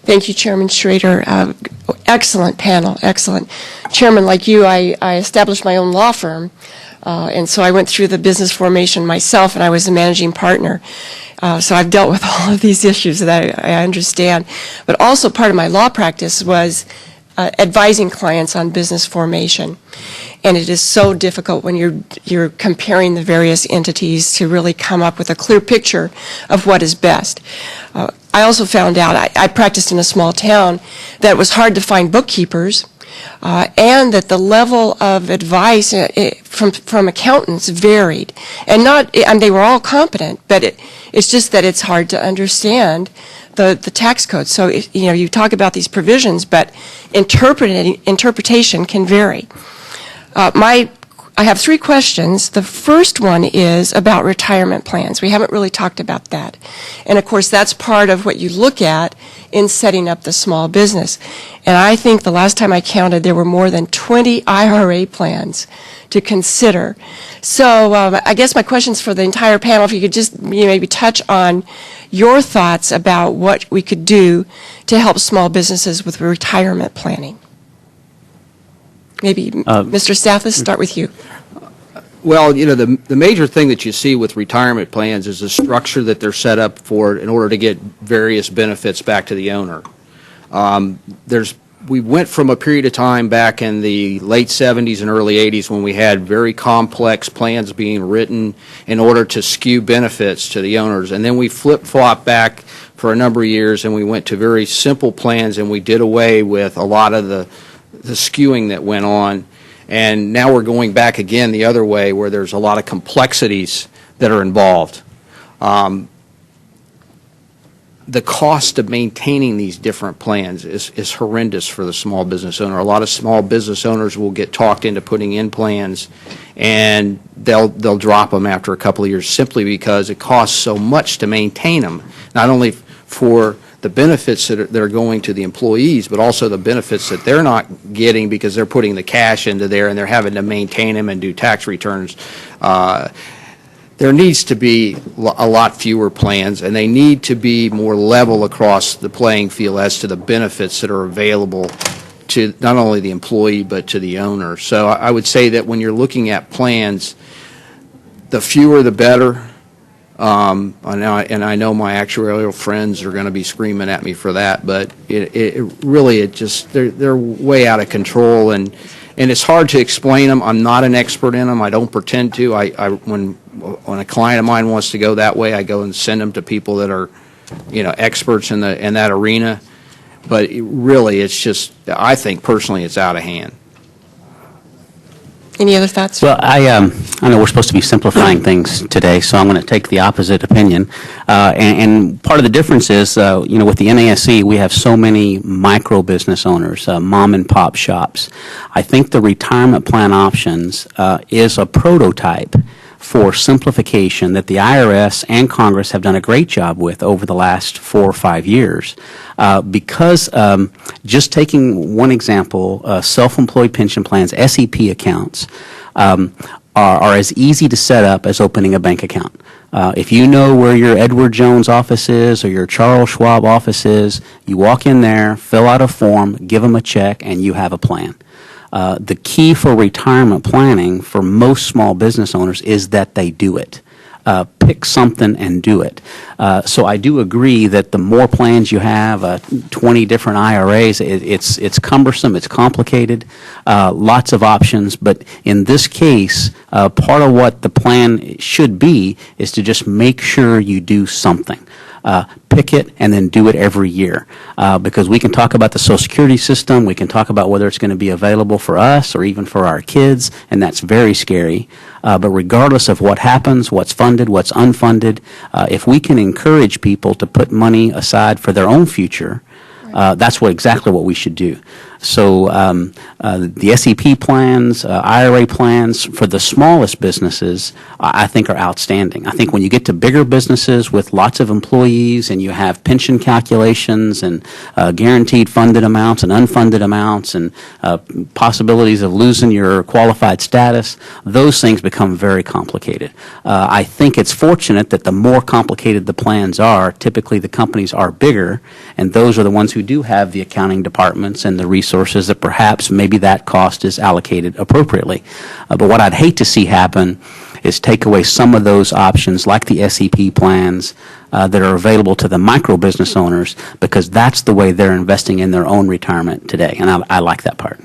Thank you, Chairman Schrader. Excellent panel, excellent. Chairman, like you, I established my own law firm, and so I went through the business formation myself, and I was the managing partner. So I've dealt with all of these issues that I understand. But also part of my law practice was advising clients on business formation. And it is so difficult when you're comparing the various entities to really come up with a clear picture of what is best. I also found out, I practiced in a small town, that it was hard to find bookkeepers, and that the level of advice from accountants varied. And they were all competent, but it's just that it's hard to understand the tax code. So you talk about these provisions, but interpretation can vary. I have 3 questions. The first one is about retirement plans. We haven't really talked about that. And of course, that's part of what you look at in setting up the small business. And I think the last time I counted, there were more than 20 IRA plans to consider. So I guess my question's for the entire panel, if you could just maybe touch on your thoughts about what we could do to help small businesses with retirement planning. Maybe, Mr. Stathis, start with you. Well, the major thing that you see with retirement plans is the structure that they're set up for in order to get various benefits back to the owner. We went from a period of time back in the late 70s and early 80s when we had very complex plans being written in order to skew benefits to the owners. And then we flip-flopped back for a number of years and we went to very simple plans and we did away with a lot of the skewing that went on, and now we're going back again the other way where there's a lot of complexities that are involved. The cost of maintaining these different plans is horrendous for the small business owner. A lot of small business owners will get talked into putting in plans, and they'll drop them after a couple of years simply because it costs so much to maintain them, not only for the benefits that are going to the employees, but also the benefits that they're not getting because they're putting the cash into there and they're having to maintain them and do tax returns. There needs to be a lot fewer plans, and they need to be more level across the playing field as to the benefits that are available to not only the employee but to the owner. So I would say that when you're looking at plans, the fewer the better. And I know my actuarial friends are going to be screaming at me for that, but they're way out of control, and it's hard to explain them. I'm not an expert in them. I don't pretend to. When a client of mine wants to go that way, I go and send them to people that are, experts in that arena. But it's just, I think personally, it's out of hand. Any other thoughts? Well, I know we're supposed to be simplifying things today, so I'm going to take the opposite opinion. And part of the difference is, with the NASC, we have so many micro business owners, mom and pop shops. I think the retirement plan options is a prototype for simplification that the IRS and Congress have done a great job with over the last 4 or 5 years. Because just taking one example, self-employed pension plans, SEP accounts, are as easy to set up as opening a bank account. If you know where your Edward Jones office is or your Charles Schwab office is, you walk in there, fill out a form, give them a check, and you have a plan. The key for retirement planning for most small business owners is that they do it. Pick something and do it. So I do agree that the more plans you have, 20 different IRAs, it's cumbersome, it's complicated, lots of options. But in this case, part of what the plan should be is to just make sure you do something. Pick it and then do it every year. Because we can talk about the Social Security system, we can talk about whether it's going to be available for us or even for our kids, and that's very scary. But regardless of what happens, what's funded, what's unfunded, if we can encourage people to put money aside for their own future, that's exactly what we should do. So the SEP plans, IRA plans for the smallest businesses, I think are outstanding. I think when you get to bigger businesses with lots of employees and you have pension calculations and guaranteed funded amounts and unfunded amounts and possibilities of losing your qualified status, those things become very complicated. I think it's fortunate that the more complicated the plans are, typically the companies are bigger, and those are the ones who do have the accounting departments and the resources that perhaps maybe that cost is allocated appropriately. But what I'd hate to see happen is take away some of those options like the SEP plans that are available to the micro business owners, because that's the way they're investing in their own retirement today, and I like that part.